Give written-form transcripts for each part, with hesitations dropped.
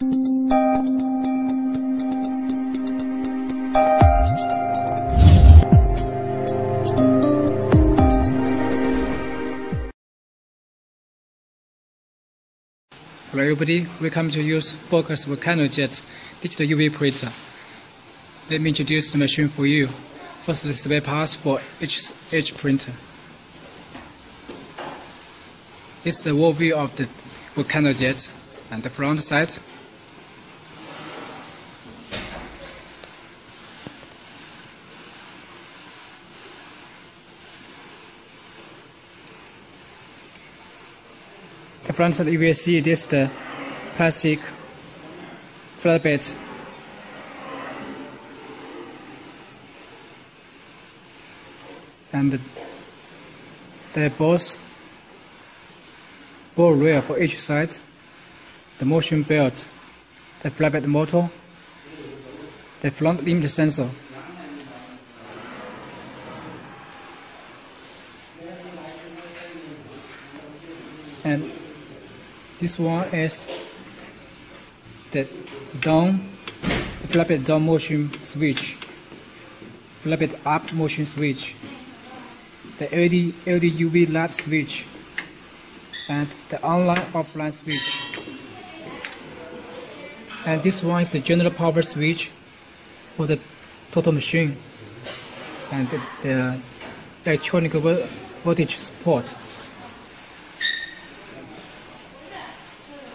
Hello everybody, welcome to use Focus Vocano-Jet digital UV printer. Let me introduce the machine for you. First, the spare parts for each printer. This is the wall view of the Vocano-Jet and the front side. The front side you will see this the plastic flatbed. And the both ball rail for each side, the motion belt, the flatbed motor, the front limit sensor, and this one is the flatbed down motion switch, flatbed up motion switch, the LED UV light switch, and the online-offline switch. And this one is the general power switch for the total machine, and the electronic voltage support.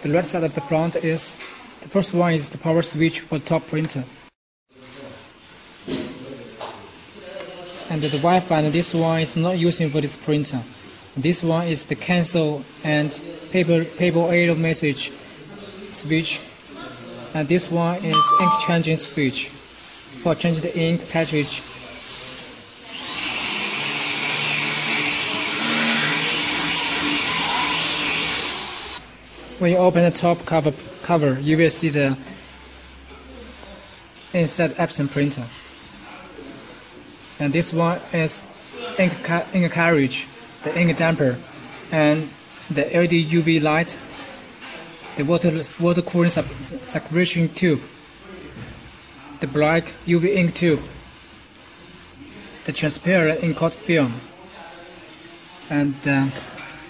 The right side of the front is, the first one is the power switch for top printer. And the Wi-Fi, and this one is not using for this printer. This one is the cancel and paper error message switch. And this one is ink changing switch for changing the ink cartridge. When you open the top cover, you will see the inside Epson printer. And this one is ink cartridge, the ink damper, and the LED UV light, the water cooling circulation tube, the black UV ink tube, the transparent ink coat film, and the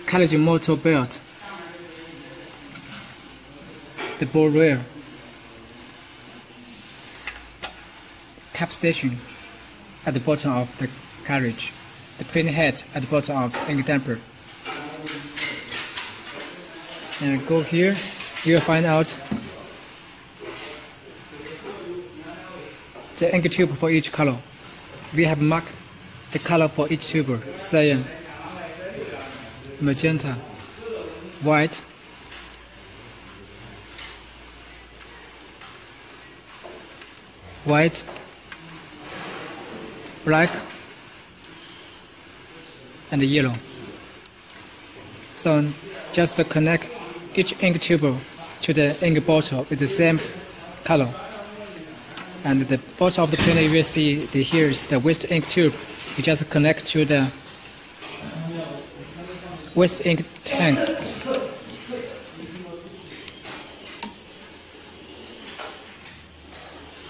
cartridge motor belt, the ball rail, cap station at the bottom of the cartridge, the print head at the bottom of ink damper. And go here, you will find out the ink tube for each color. We have marked the color for each tube: cyan, magenta, white, black, and yellow. So just connect each ink tube to the ink bottle with the same color. And the bottom of the printer, you will see here is the waste ink tube. You just connect to the waste ink tank.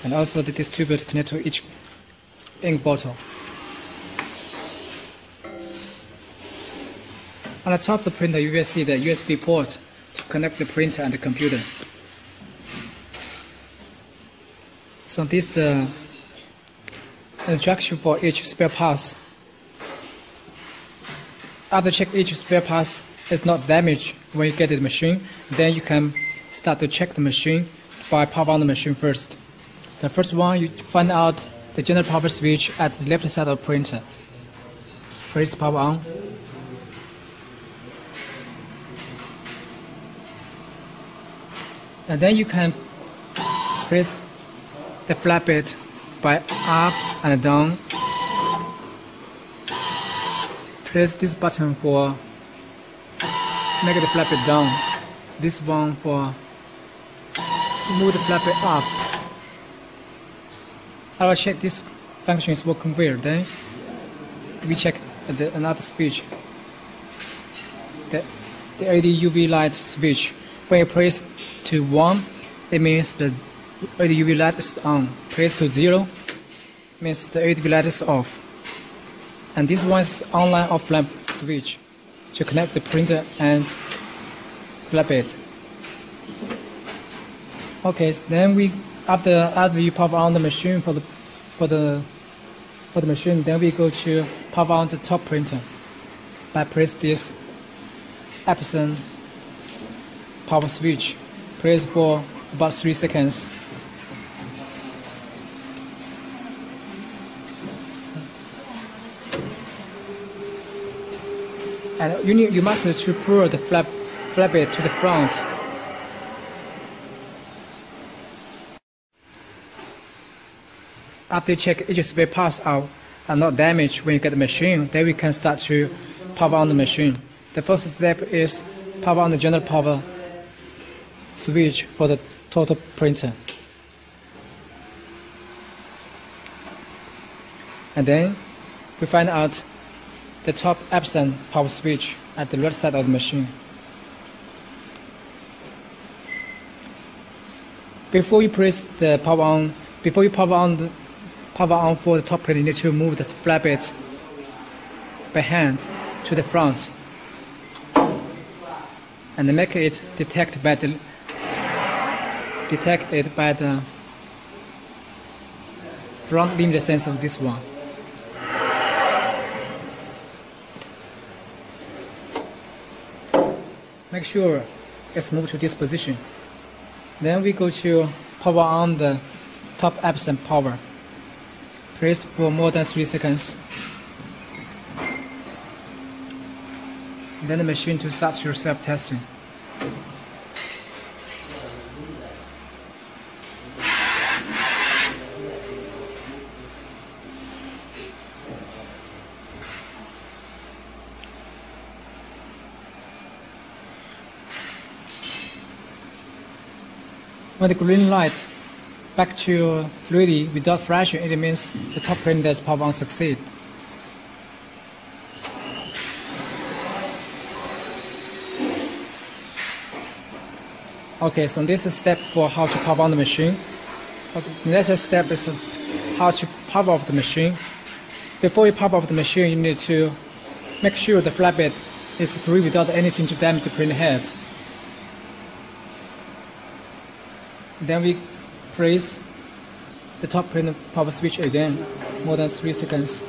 And also the distributor connect to each ink bottle. On the top of the printer, you will see the USB port to connect the printer and the computer. So this is the instruction for each spare parts. After check each spare parts is not damaged when you get the machine, then you can start to check the machine by power on the machine first. The first one, you find out the general power switch at the left side of the printer. Press power on. And then you can press the flatbed by up and down. Press this button for make the flatbed down. This one for move the flatbed up. I will check this function is working well. Then we check another switch, the LED UV light switch. When you press to 1, it means the LED UV light is on. Press to 0 means the LED light is off. And this one is online offline switch to connect the printer and flatbed. Okay, then we after you power on the machine for the machine, then we go to power on the top printer by press this Epson power switch. Press for about 3 seconds. And you must to pull the flatbed to the front. After you check each spare parts are not damaged when you get the machine, then we can start to power on the machine. The first step is power on the general power switch for the total printer. And then we find out the top Epson power switch at the right side of the machine. Before you press the power on, before you power on for the top printer, you need to move the flatbed by hand to the front and make it detected by the front limiter sensor of this one. Make sure it's moved to this position. Then we go to power on the top Epson power. Press for more than 3 seconds. Then the machine to start your self-testing. When the green light back to ready without flashing, it means the top printer's power on succeed. Okay, so this is a step for how to power on the machine. Okay, the next step is how to power off the machine. Before you power off the machine, you need to make sure the flatbed is free without anything to damage the printer head. Then we press the top printer power switch again, more than 3 seconds.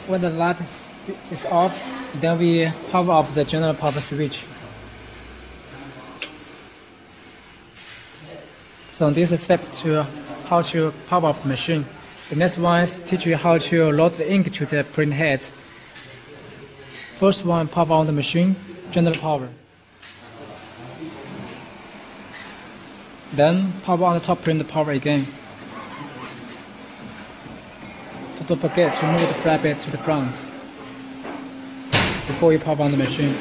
When the light is off, then we power off the general power switch. So this is step 2, how to power off the machine. The next one is teach you how to load the ink to the print head. First one, power on the machine, general power. Then power on the top printer power again. Don't forget to move the flatbed to the front before you power on the machine.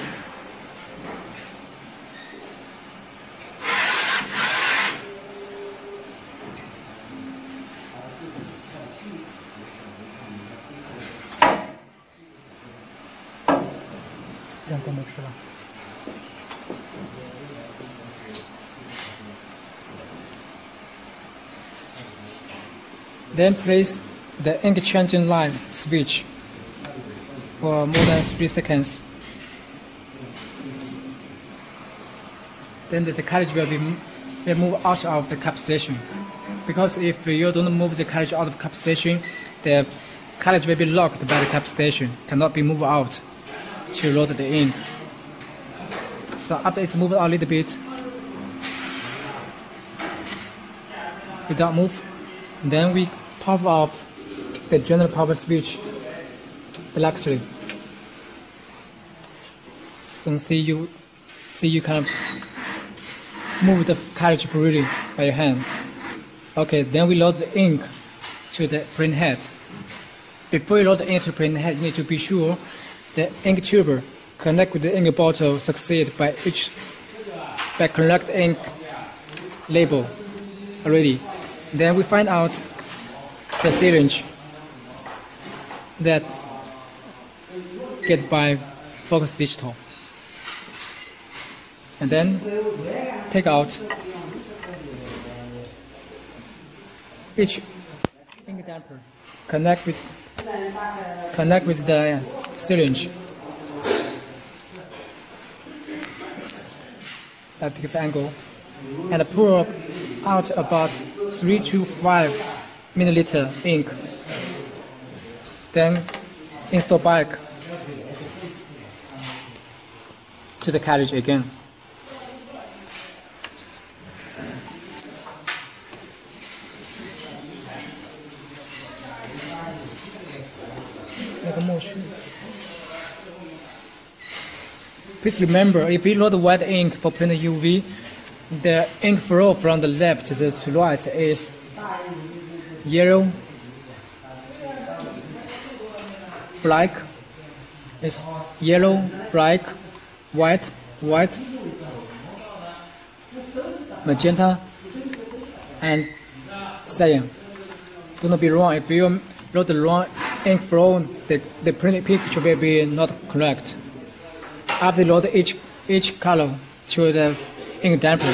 Then place the ink changing line switch for more than 3 seconds. Then the cartridge will move out of the cap station. Because if you don't move the cartridge out of cap station, the cartridge will be locked by the cap station, cannot be moved out to load the ink. So after it's moved out a little bit, without move, then we power off the general power switch electrically. So see you can move the cartridge freely by your hand. Okay, then we load the ink to the print head. Before you load the ink to the print head, you need to be sure the ink tube connect with the ink bottle succeed by each by collect ink label already. Then we find out the syringe that get by Focus Digital, and then take out each ink damper, connect with the syringe at this angle, and pour out about 3 to 5 milliliter ink. Then install back to the cartridge again. Please remember, if you load white ink for print UV, the ink flow from the left to the right is yellow, black, is yellow, black, white, magenta, and cyan. Do not be wrong. If you load the wrong ink flow, the printed picture will be not correct. After load each color to the ink damper,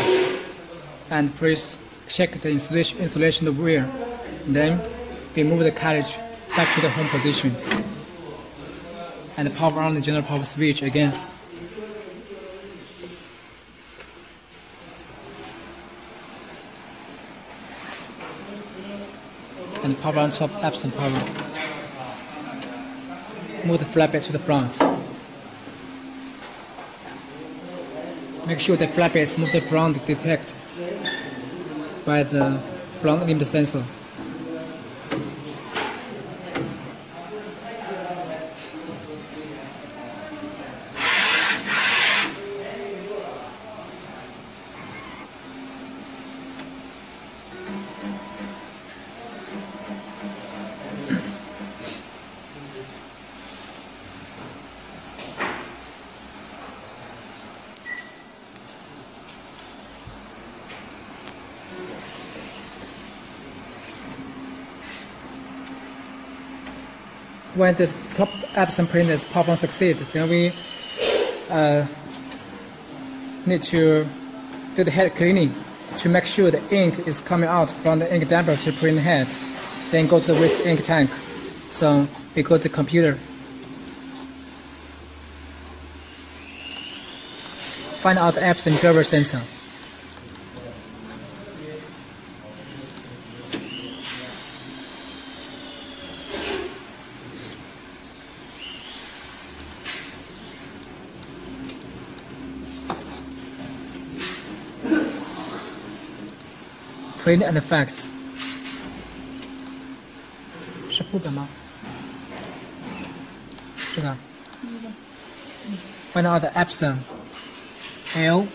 and please check the installation of wear. Then remove the cartridge back to the home position, and power on the general power switch again. And power on top absent power. Move the flatbed to the front. Make sure the flatbed is moved to the front detected by the front limit sensor. When the top absent printers perform succeed, then we need to do the head cleaning to make sure the ink is coming out from the ink damper to the print head. Then go to the waste ink tank. So we go to the computer. Find out the absent driver sensor. Print and fax 是副本吗？这个。Find out the Epson L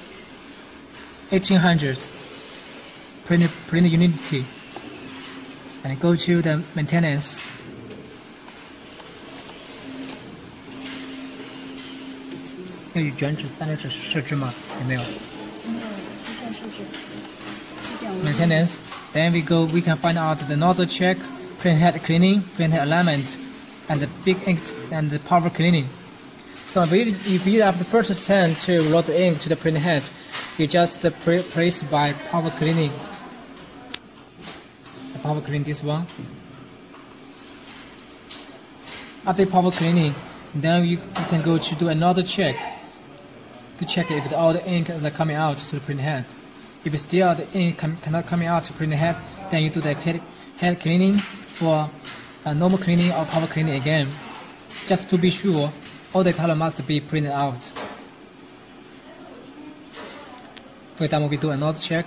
1800 print unity and go to the maintenance.要有卷纸，但是只是设置吗？有没有？ Maintenance. Then we can find out the nozzle check, print head cleaning, print head alignment, and the big ink and the power cleaning. So if you have the first attempt to load the ink to the print head, you just place by power cleaning. The power cleaning this one. After power cleaning, then you can go to do another check to check if all the ink is coming out to the print head. If still the ink cannot come out to print the head, then you do the head cleaning for normal cleaning or power cleaning again, just to be sure all the color must be printed out. For example, we do another check.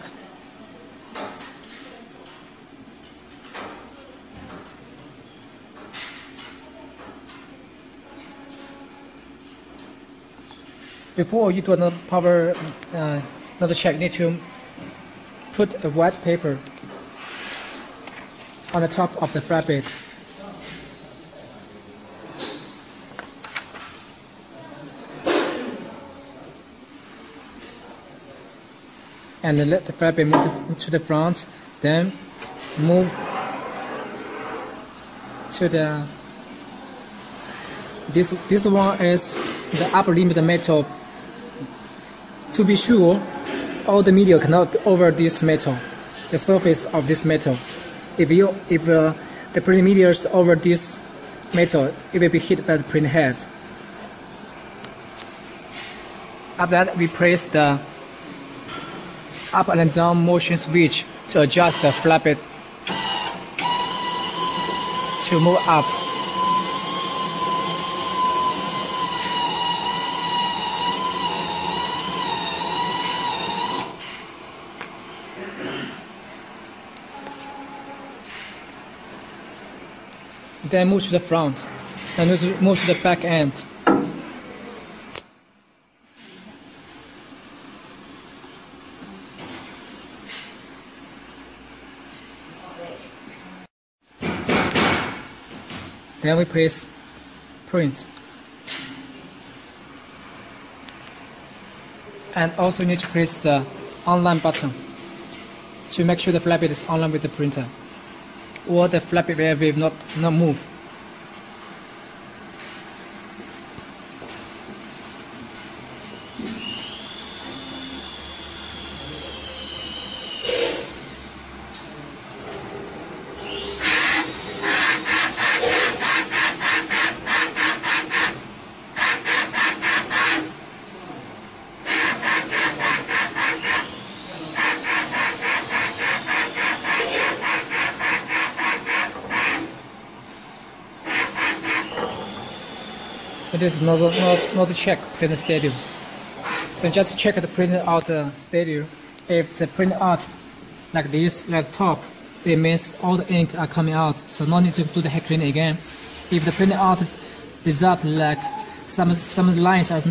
Before you do another power another check, you need to put a white paper on the top of the flatbed. and let the flatbed move to the front, then move to the this one is the upper limit metal. To be sure, all the media cannot be over this metal, the surface of this metal. If the print media is over this metal, it will be hit by the print head. After that, we press the up and down motion switch to adjust the flatbed to move up. Then move to the front, and move to the back end. Then we press print. And also need to press the online button to make sure the flatbed is online with the printer, or the flatbed will not move. So this is not a check print status. So just check the print out status. If the print out like this, like top, it means all the ink are coming out. So no need to do the head cleaning again. If the print out result like some lines are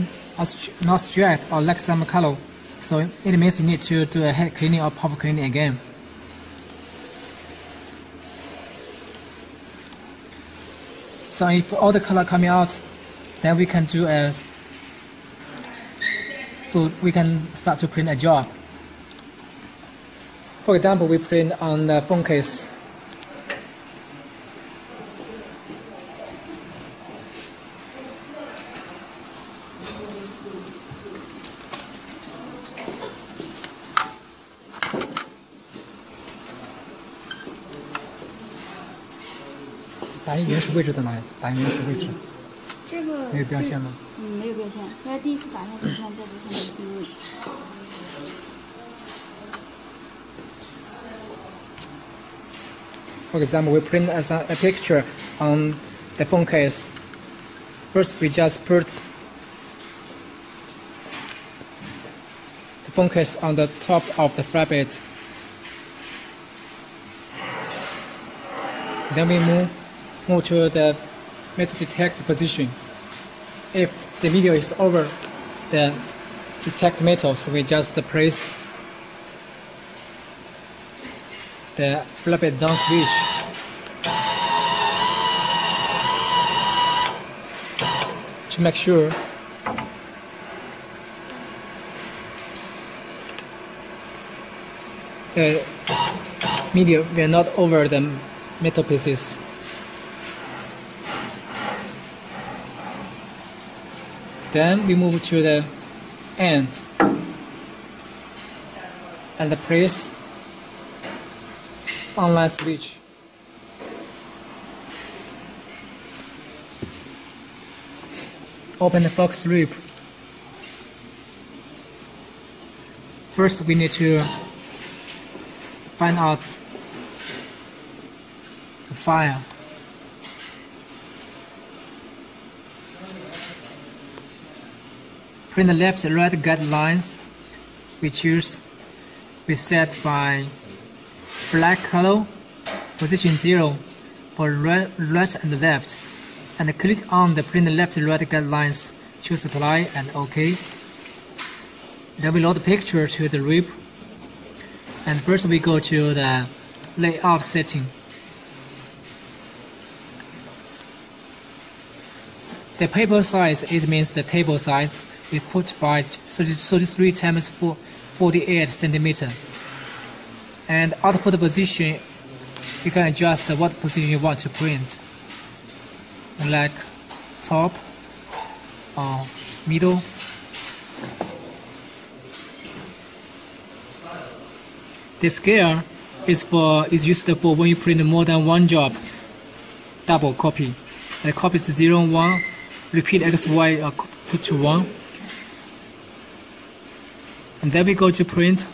not straight or like some color, so it means you need to do a head cleaning or pop cleaning again. So if all the color coming out, then we can we can start to print a job. For example, we print on the phone case.打印原始位置在哪里？打印原始位置。这个没有标线吗？没有标线。它第一次打下去，看在这上面定位。For example, we print a picture on the phone case. First, we just put the phone case on the top of the flatbed. Then we move to the metal detect position. If the media is over the detect metal, so we just press the flatbed down switch. To make sure the media will not over the metal pieces. Then we move to the end and press online switch. Open the focus loop. First, we need to find out the file. Print the left and right guidelines. We set by black color, position 0 for right and left, and click on the print left and right guidelines, choose apply and OK. Then we load the picture to the RIP, and first we go to the layout setting. The paper size, it means the table size. We put by 33 times 48 centimeter. And output position, you can adjust what position you want to print, like top or middle. The scale is used for when you print more than one job, double copy. The copy is 0, 1, repeat X, Y, put to 1. And then we go to print.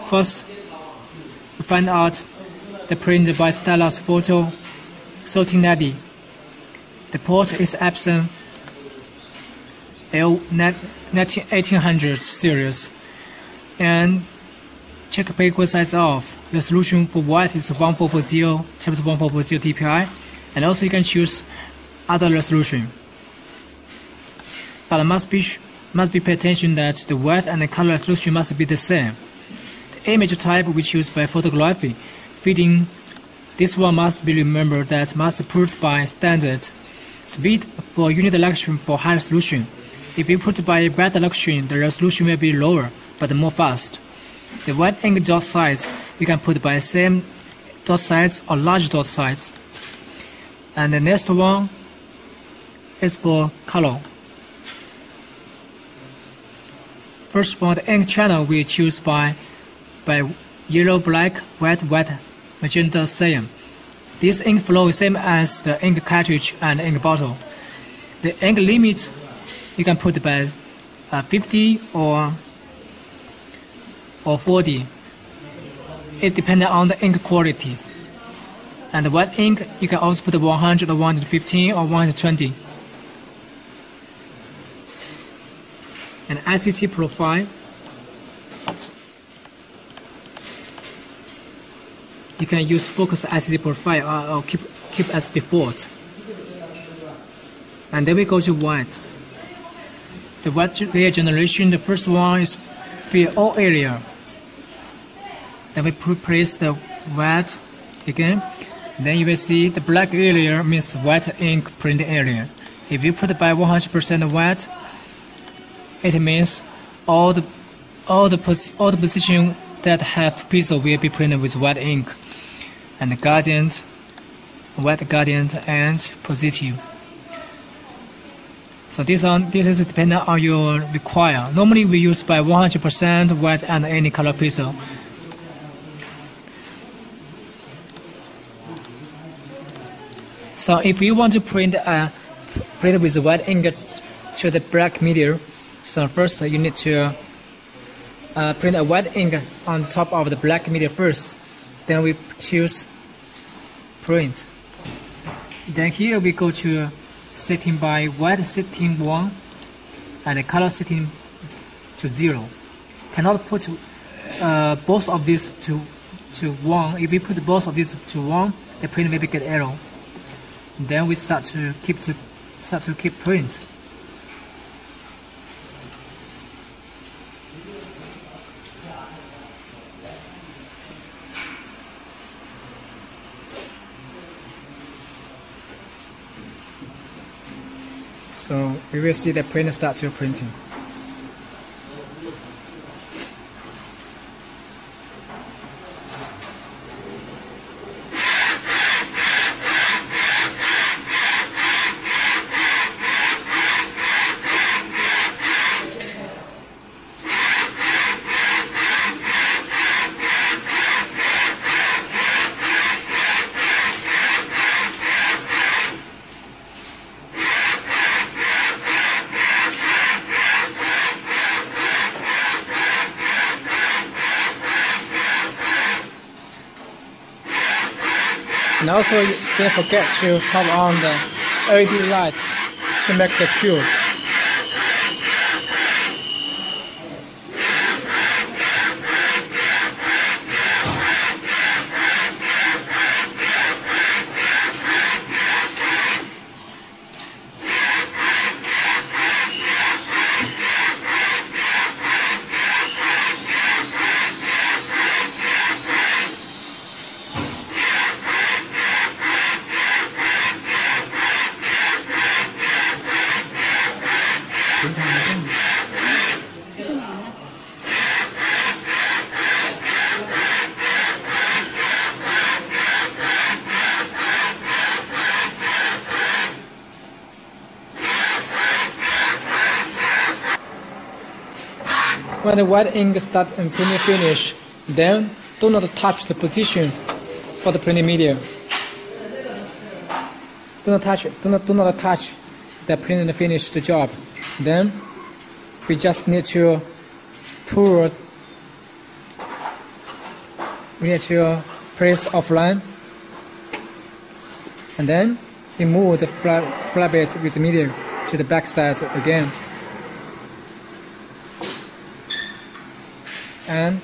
First, we find out the print by stylus photo, sorting natty. The port is Epson L1800 series. And check paper size off. Resolution for white is 1440 times 1440 dpi, and also you can choose other resolution. But must be pay attention that the white and the color resolution must be the same. The image type we choose by photography feeding. This one must be remembered that must approved by standard. Speed for unit resolution for high resolution. If you put by bad resolution, the resolution will be lower but more fast. The white ink dot size you can put by same dot size or large dot size. And the next one is for color. First one, the ink channel we choose by yellow, black, white, magenta, cyan. This ink flow is same as the ink cartridge and ink bottle. The ink limit you can put by 50 or 40. It depends on the ink quality. And the white ink you can also put 100 or 115 or 120. An ICT profile. You can use focus ICT profile or keep as default. And then we go to white. The white layer generation, the first one is fill all area. Then we place the white again. Then you will see the black area means white ink print area. If you put by 100% white, it means all the position that have pixel will be printed with white ink. And the gradient, white gradient, and positive. So this is dependent on your require. Normally we use by 100% white and any color pixel. So if you want to print with white ink to the black media, so first you need to print a white ink on the top of the black media first. Then we choose print. Then here we go to setting by white setting 1 and the color setting to 0. Cannot put both of these to 1. If we put both of these to 1, the print will get error. Then we start to keep print. So we will see the print start to printing. And also don't forget to turn on the LED light to make the cube. When the white ink starts printing finish, then do not touch the position for the printing media. Do not touch the printing finish the job. Then we just need to press offline, and then remove the flatbed with the media to the back side again. And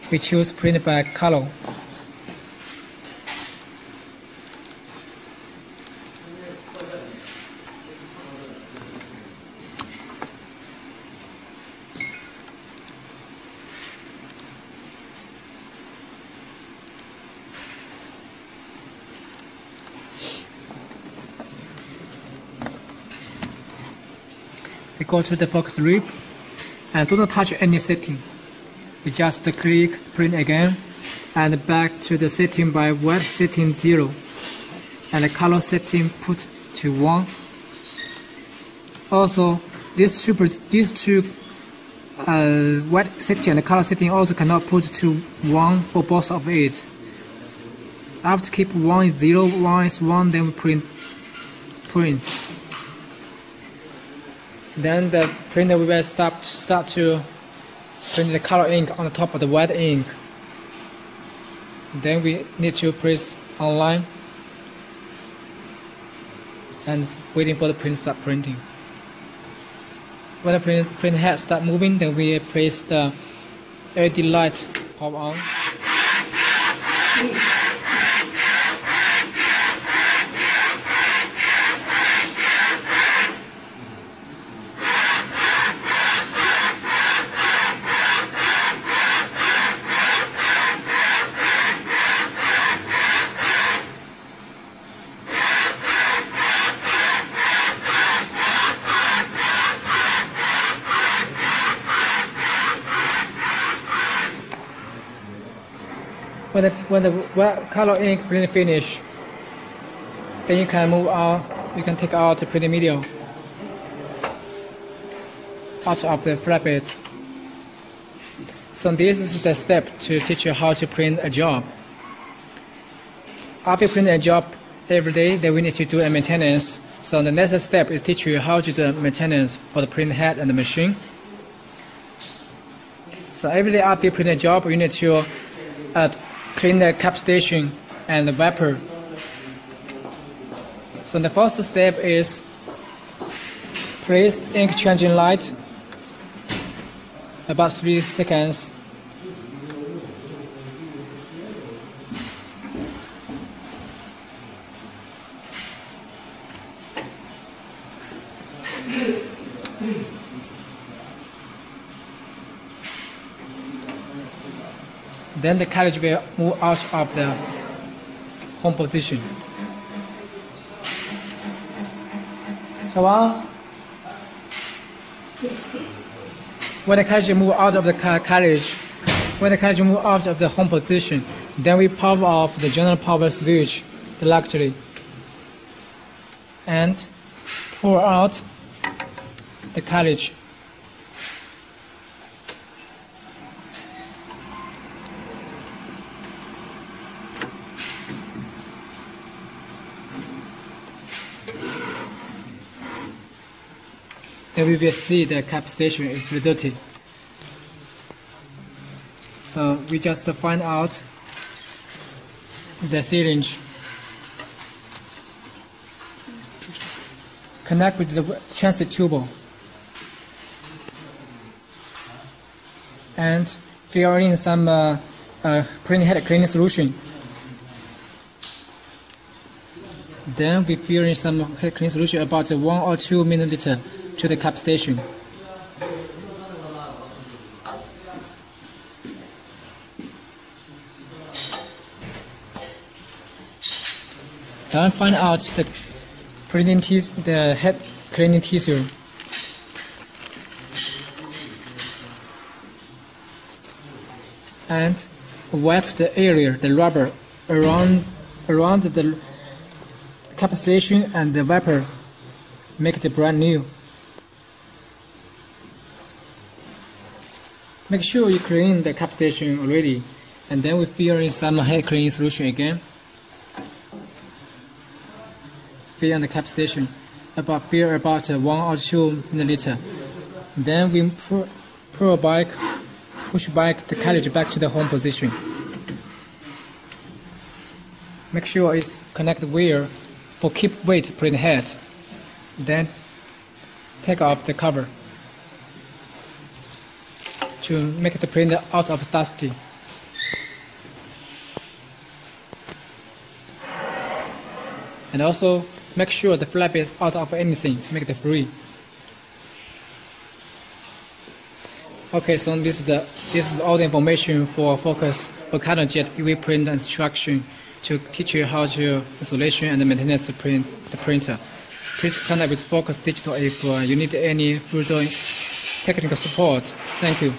we choose print by color. We go to the focus group and do not touch any setting. We just click print again and back to the setting by white setting 0 and the color setting put to 1. Also, these two white setting and the color setting also cannot put to 1 for both of it. After keep 1 is 0, 1 is 1, then we print. Then the printer will start to print the color ink on the top of the white ink. Then we need to press online and waiting for the print start printing. When the print head start moving, then we press the LED light power on. When the white color ink print finish, then you can move out. You can take out the printing media out of the flatbed. So this is the step to teach you how to print a job. After printing a job every day, then we need to do a maintenance. So the next step is teach you how to do maintenance for the print head and the machine. So every day after you print a job, you need to clean the cap station and the wiper. So the first step is place ink changing light about 3 seconds. Then the carriage will move out of the home position. When the carriage move out of the home position, then we power off the general power switch directly and pull out the carriage. Then we will see the cap station is dirty. So we just find out the syringe. Connect with the transit tube and fill in some printing head cleaning solution. Then we fill in some head cleaning solution about 1 or 2 milliliters to the cap station. Then find out the head cleaning tissue. And wipe the area, the rubber around the cap station and the wiper make it brand new. Make sure you clean the cap station already, and then we fill in some head cleaning solution again. Fill in the cap station, about 1 or 2 milliliter. Then we push back the carriage back to the home position. Make sure it's connected wire for keep weight print head. Then take off the cover to make the print out of dusty. And also make sure the flap is out of anything, make it free. Okay, so this is all the information for Focus Vocano-Jet UV print instruction to teach you how to installation and maintenance the printer. Please contact with Focus Digital if you need any further technical support. Thank you.